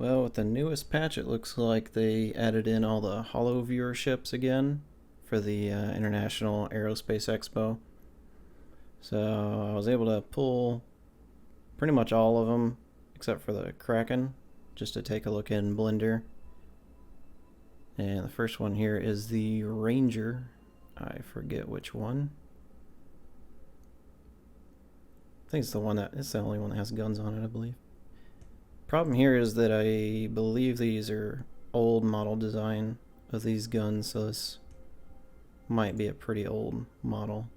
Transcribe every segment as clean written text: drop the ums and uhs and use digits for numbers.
Well, with the newest patch, it looks like they added in all the Holoviewer ships again for the International Aerospace Expo. So I was able to pull pretty much all of them, except for the Kraken, just to take a look in Blender. And the first one here is the Ranger. I forget which one. I think it's the only one that has guns on it, I believe. Problem here is that I believe these are old model design of these guns, so this might be a pretty old model.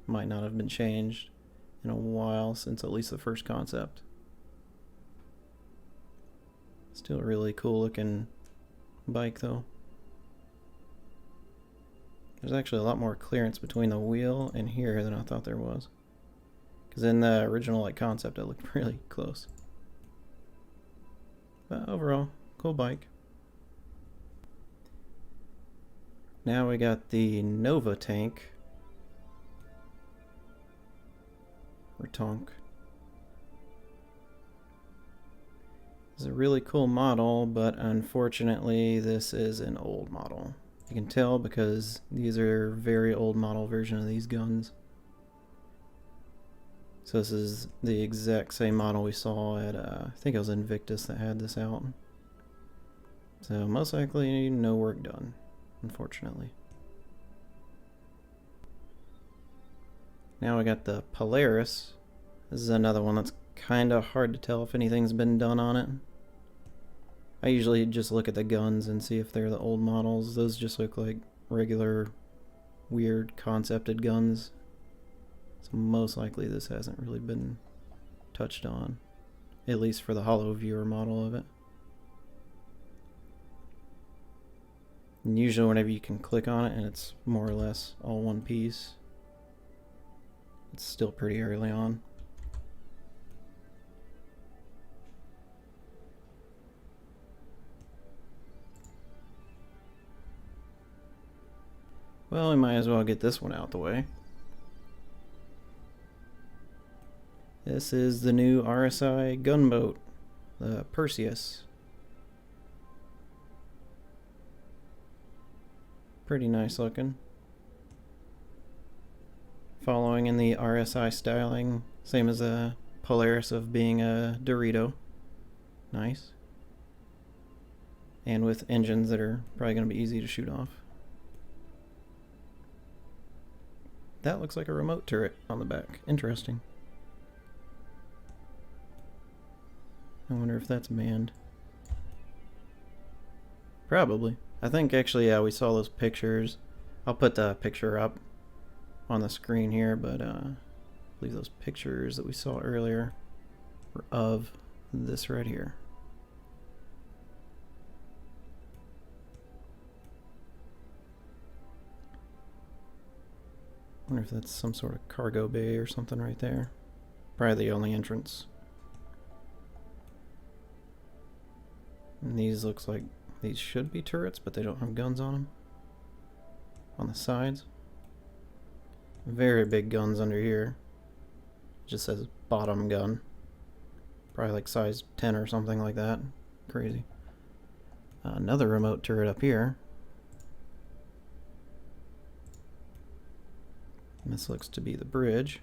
Might not have been changed in a while since at least the first concept. Still a really cool looking bike though. There's actually a lot more clearance between the wheel and here than I thought there was. Because in the original concept it looked really close. But overall, cool bike. Now we got the Nova tank. Or Tonk. It's a really cool model, but unfortunately this is an old model. You can tell because these are very old model version of these guns. So this is the exact same model we saw at, I think it was Invictus that had this out. So most likely no work done, unfortunately. Now we got the Polaris. This is another one that's kind of hard to tell if anything's been done on it. I usually just look at the guns and see if they're the old models. Those just look like regular, weird, concepted guns. So most likely this hasn't really been touched on, at least for the Holoviewer model of it. And usually whenever you can click on it and it's more or less all one piece, it's still pretty early on. Well, we might as well get this one out the way. This is the new Rsi Gunboat, the Perseus. Pretty nice looking. Following in the RSI styling, same as the Polaris of being a Dorito. Nice. And with engines that are probably going to be easy to shoot off. That looks like a remote turret on the back. Interesting. I wonder if that's manned. Probably. I think actually, yeah, we saw those pictures. I'll put the picture up on the screen here, but I believe those pictures that we saw earlier were of this right here. I wonder if that's some sort of cargo bay or something right there. Probably the only entrance. And these looks like these should be turrets, but they don't have guns on them. On the sides. Very big guns under here. Just says bottom gun. Probably like size 10 or something like that. Crazy. Another remote turret up here. And this looks to be the bridge.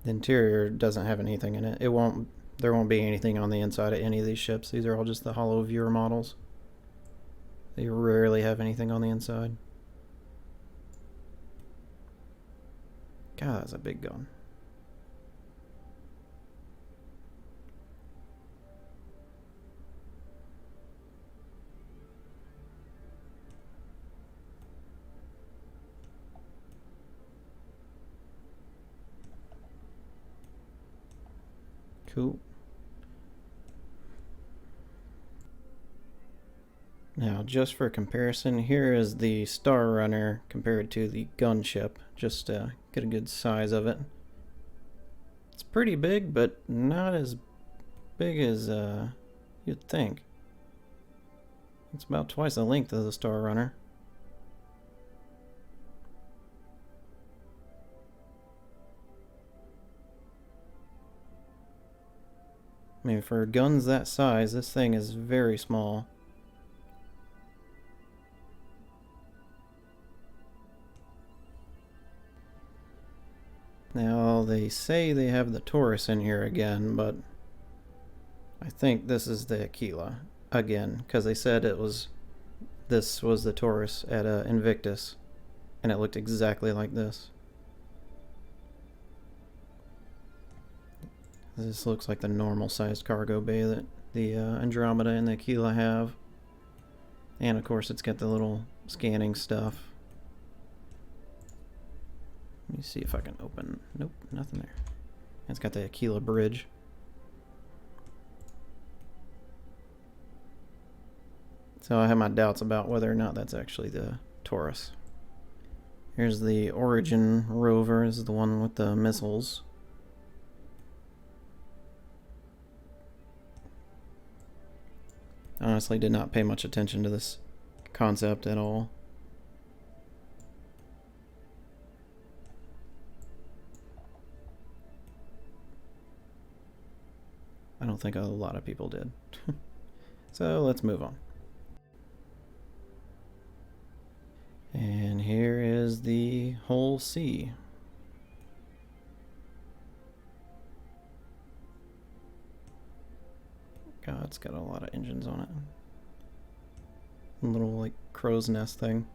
The interior doesn't have anything in it. There won't be anything on the inside of any of these ships. These are all just the Holoviewer models. They rarely have anything on the inside. God, that's a big gun. Cool. Now, just for comparison, here is the Star Runner compared to the gunship, just to get a good size of it. It's pretty big, but not as big as you'd think. It's about twice the length of the Star Runner. I mean, for guns that size, this thing is very small. Now, they say they have the Taurus in here again, but I think this is the Aquila again, because they said this was the Taurus at Invictus, and it looked exactly like this. This looks like the normal sized cargo bay that the Andromeda and the Aquila have. And of course it's got the little scanning stuff. Let me see if I can open... Nope, nothing there. It's got the Aquila bridge. So I have my doubts about whether or not that's actually the Taurus. Here's the Origin rover. This is the one with the missiles. Honestly, did not pay much attention to this concept at all. I don't think a lot of people did. So let's move on. And here is the whole sea. God, it's got a lot of engines on it. A little, like, crow's nest thing.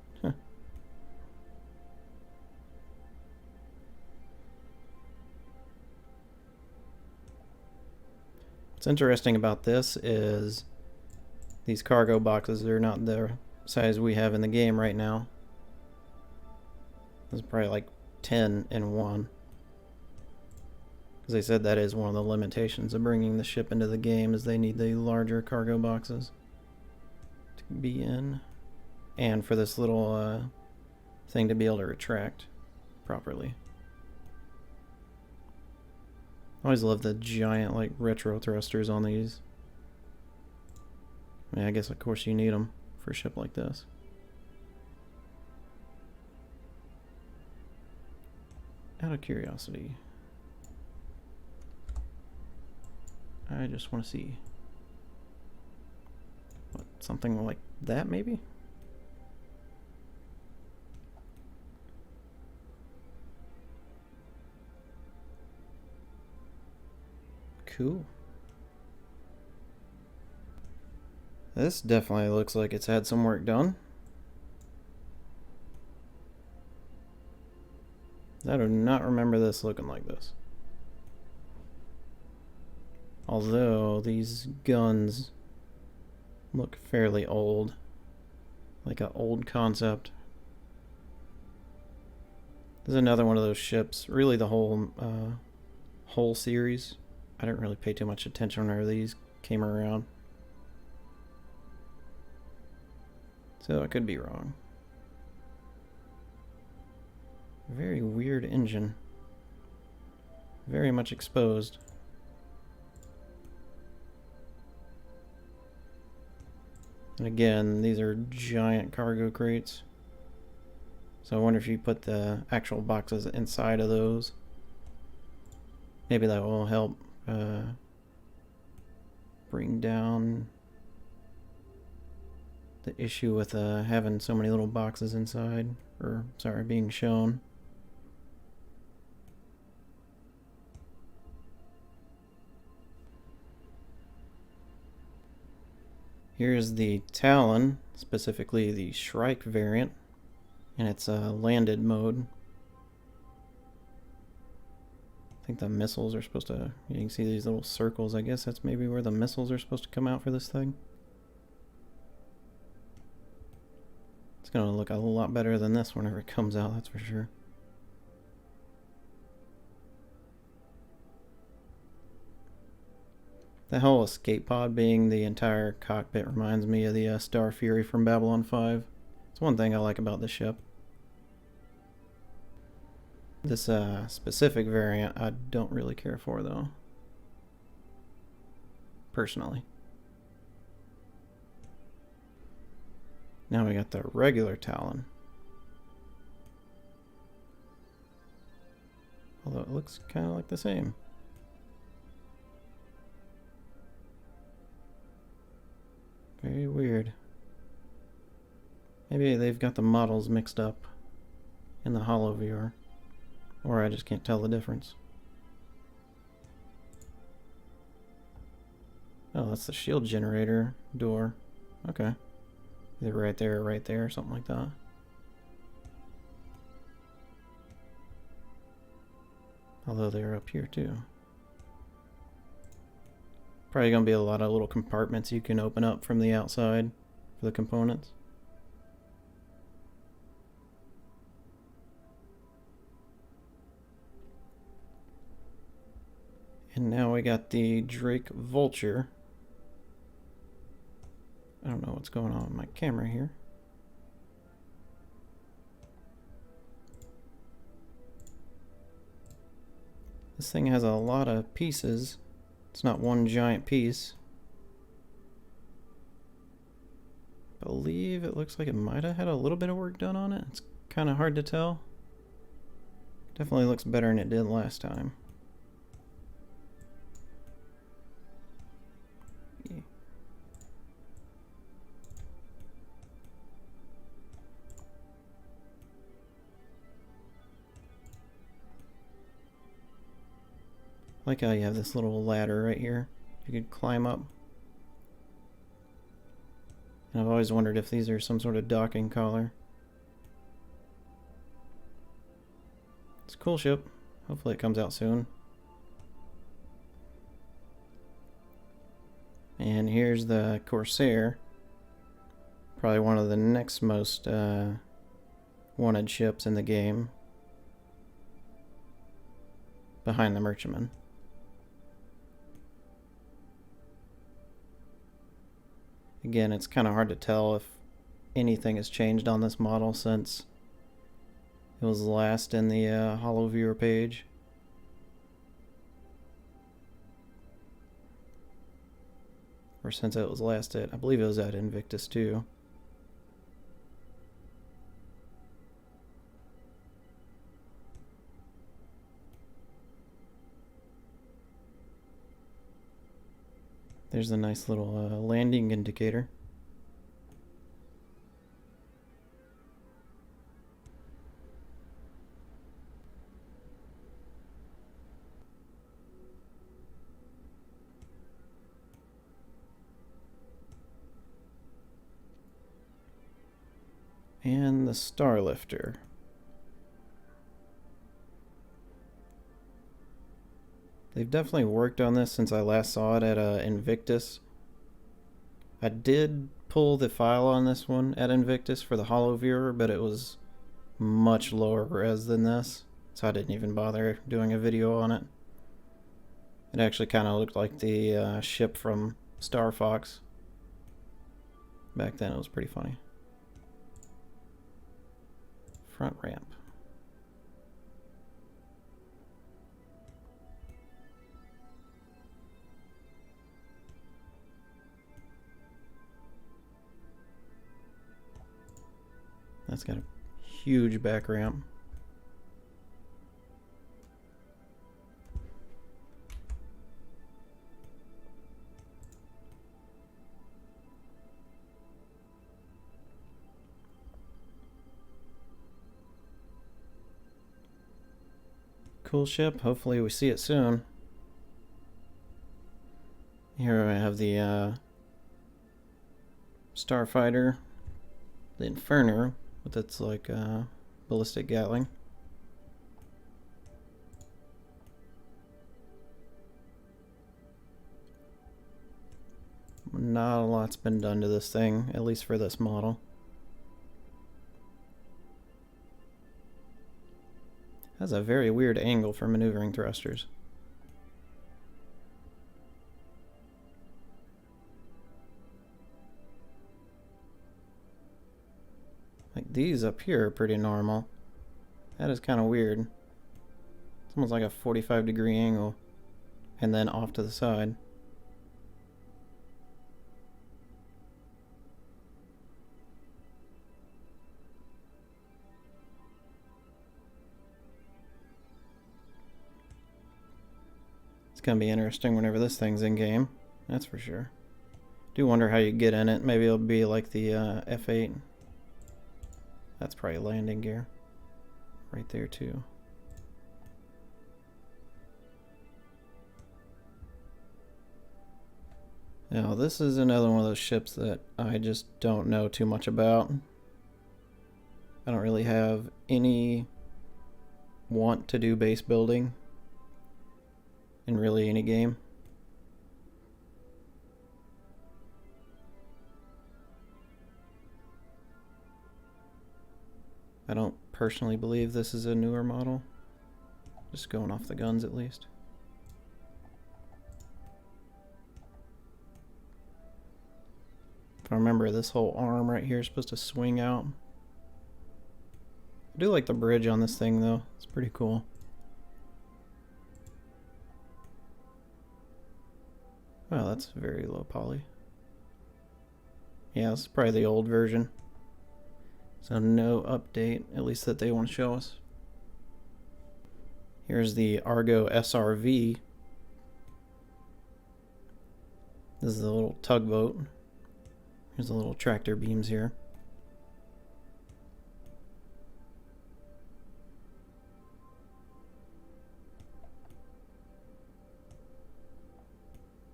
What's interesting about this is these cargo boxes are not the size we have in the game right now. There's probably like 10 in one. Because they said that is one of the limitations of bringing the ship into the game, is they need the larger cargo boxes to be in. And for this little thing to be able to retract properly. I always love the giant, like, retro thrusters on these. I mean, I guess of course you need them for a ship like this. Out of curiosity, I just want to see what, something like that maybe? Cool. This definitely looks like it's had some work done. I do not remember this looking like this. Although these guns look fairly old. Like an old concept. This is another one of those ships. Really the whole series. I didn't really pay too much attention whenever these came around. So I could be wrong. Very weird engine. Very much exposed. And again, these are giant cargo crates. So I wonder if you put the actual boxes inside of those. Maybe that will help bring down the issue with having so many little boxes inside, or sorry, being shown. Here's the Talon, specifically the Shrike variant, and it's landed mode. I think the missiles are supposed to, you can see these little circles, I guess that's maybe where the missiles are supposed to come out for this thing. It's going to look a lot better than this whenever it comes out, that's for sure. The whole escape pod being the entire cockpit reminds me of the Star Fury from Babylon 5. It's one thing I like about this ship. This specific variant I don't really care for, though. Personally. Now we got the regular Talon. Although it looks kind of like the same. Maybe they've got the models mixed up in the Holoviewer, or I just can't tell the difference. Oh, that's the shield generator door. Okay. Either right there or right there, or something like that. Although they're up here too. Probably gonna be a lot of little compartments you can open up from the outside for the components. And now we got the Drake Vulture. I don't know what's going on with my camera here. This thing has a lot of pieces. It's not one giant piece. I believe it looks like it might have had a little bit of work done on it. It's kind of hard to tell. Definitely looks better than it did last time. Yeah. Like how you have this little ladder right here you could climb up. And I've always wondered if these are some sort of docking collar. It's a cool ship. Hopefully it comes out soon. And here's the Corsair. Probably one of the next most wanted ships in the game. Behind the Merchantman. Again, it's kind of hard to tell if anything has changed on this model since it was last in the Holoviewer page. Or since it was last at, I believe it was at Invictus too. There's a nice little landing indicator. And the Starlifter. They've definitely worked on this since I last saw it at Invictus. I did pull the file on this one at Invictus for the Holoviewer, but it was much lower res than this, so I didn't even bother doing a video on it. It actually kind of looked like the ship from Star Fox. Back then it was pretty funny. Front ramp. That's got a huge back ramp. Cool ship. Hopefully we see it soon. Here I have the Starfighter, the Inferno, with its like ballistic Gatling. Not a lot's been done to this thing, at least for this model. Has a very weird angle for maneuvering thrusters. Like these up here are pretty normal. That is kind of weird. It's almost like a 45-degree angle and then off to the side. It's gonna be interesting whenever this thing's in game, that's for sure. Do wonder how you get in it. Maybe it'll be like the F8. That's probably landing gear. Right there too. Now this is another one of those ships that I just don't know too much about. I don't really have any want to do base building in really any game. I don't personally believe this is a newer model. Just going off the guns at least. If I remember, this whole arm right here is supposed to swing out. I do like the bridge on this thing though. It's pretty cool. Wow, that's very low poly. Yeah, this is probably the old version. So no update, at least that they want to show us. Here's the Argo Srv. This is the little tugboat. Here's the little tractor beams here.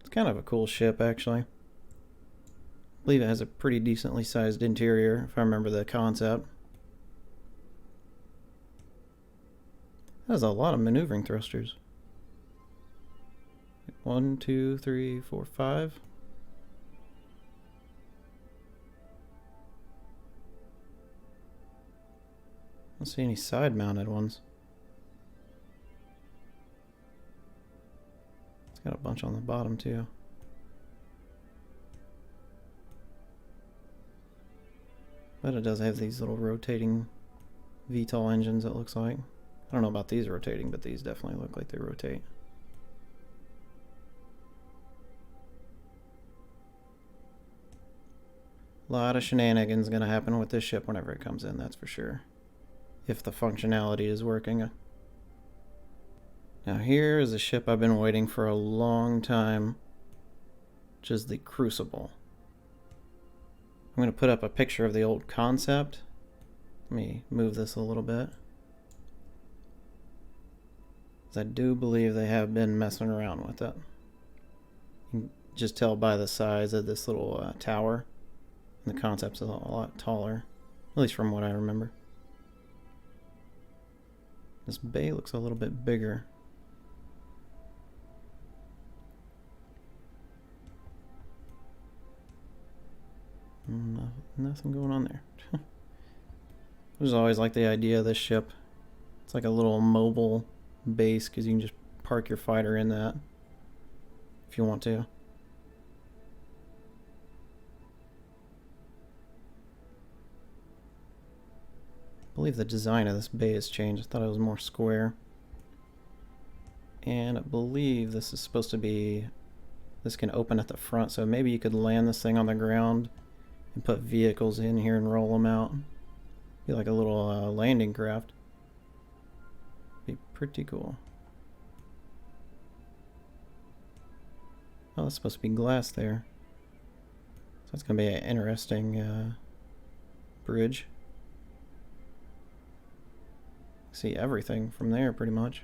It's kind of a cool ship, actually. I believe it has a pretty decently sized interior, if I remember the concept. That has a lot of maneuvering thrusters. 1, 2, 3, 4, 5. I don't see any side mounted ones. It's got a bunch on the bottom too. But it does have these little rotating VTOL engines, it looks like. I don't know about these rotating, but these definitely look like they rotate. A lot of shenanigans gonna happen with this ship whenever it comes in, that's for sure. If the functionality is working. Now here is a ship I've been waiting for a long time, which is the Crucible. I'm going to put up a picture of the old concept. Let me move this a little bit. Because I do believe they have been messing around with it. You can just tell by the size of this little tower. And the concept's a lot taller, at least from what I remember. This bay looks a little bit bigger. Nothing going on there. I was always like the idea of this ship. It's like a little mobile base because you can just park your fighter in that if you want to. I believe the design of this bay has changed. I thought it was more square. And I believe this is supposed to be, this can open at the front, so maybe you could land this thing on the ground and put vehicles in here and roll them out. Be like a little landing craft. Be pretty cool. Oh, that's supposed to be glass there. So it's going to be an interesting bridge. See everything from there pretty much.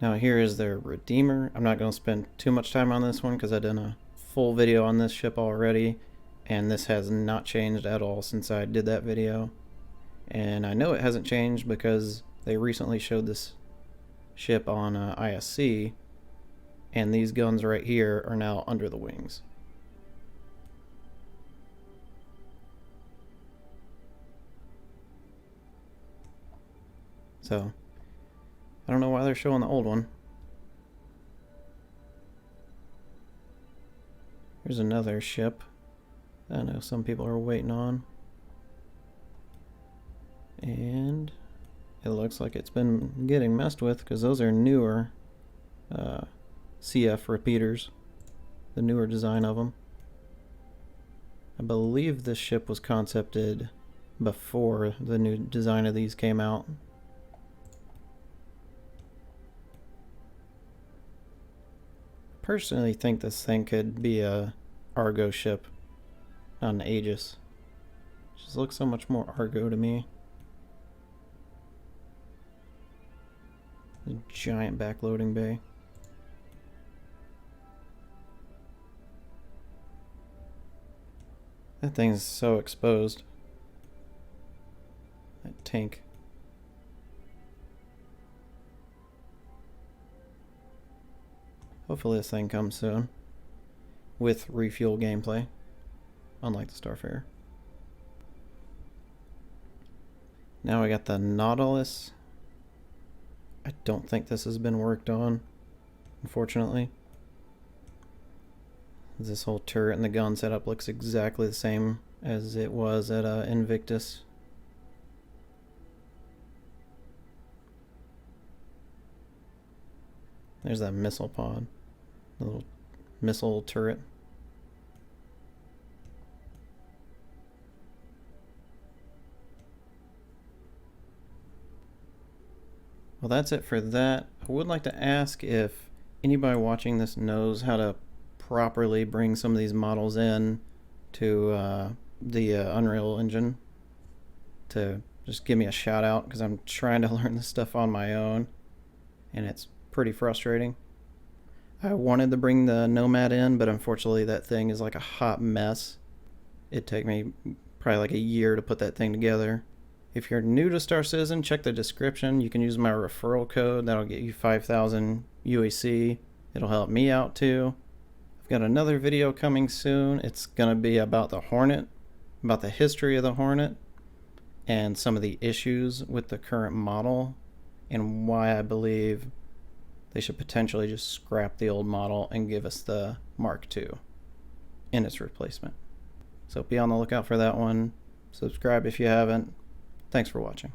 Now here is their Redeemer. I'm not going to spend too much time on this one because I've done a full video on this ship already, and this has not changed at all since I did that video. And I know it hasn't changed because they recently showed this ship on ISC, and these guns right here are now under the wings. So I don't know why they're showing the old one. Here's another ship that I know some people are waiting on. And it looks like it's been getting messed with because those are newer CF repeaters. The newer design of them. I believe this ship was concepted before the new design of these came out. Personally think this thing could be a Argo ship. Not an Aegis. Just looks so much more Argo to me. A giant backloading bay. That thing's so exposed. That tank. Hopefully this thing comes soon. With refuel gameplay. Unlike the Starfarer. Now we got the Nautilus. I don't think this has been worked on, unfortunately. This whole turret and the gun setup looks exactly the same as it was at Invictus. There's that missile pod. The little missile turret. Well, that's it for that. I would like to ask if anybody watching this knows how to properly bring some of these models in to the Unreal Engine, to just give me a shout out, because I'm trying to learn this stuff on my own and it's pretty frustrating. I wanted to bring the Nomad in, but unfortunately that thing is like a hot mess. It'd take me probably like a year to put that thing together. If you're new to Star Citizen, check the description. You can use my referral code. That'll get you 5,000 UAC. It'll help me out too. I've got another video coming soon. It's going to be about the Hornet, about the history of the Hornet, and some of the issues with the current model, and why I believe they should potentially just scrap the old model and give us the Mark II in its replacement. So be on the lookout for that one. Subscribe if you haven't. Thanks for watching.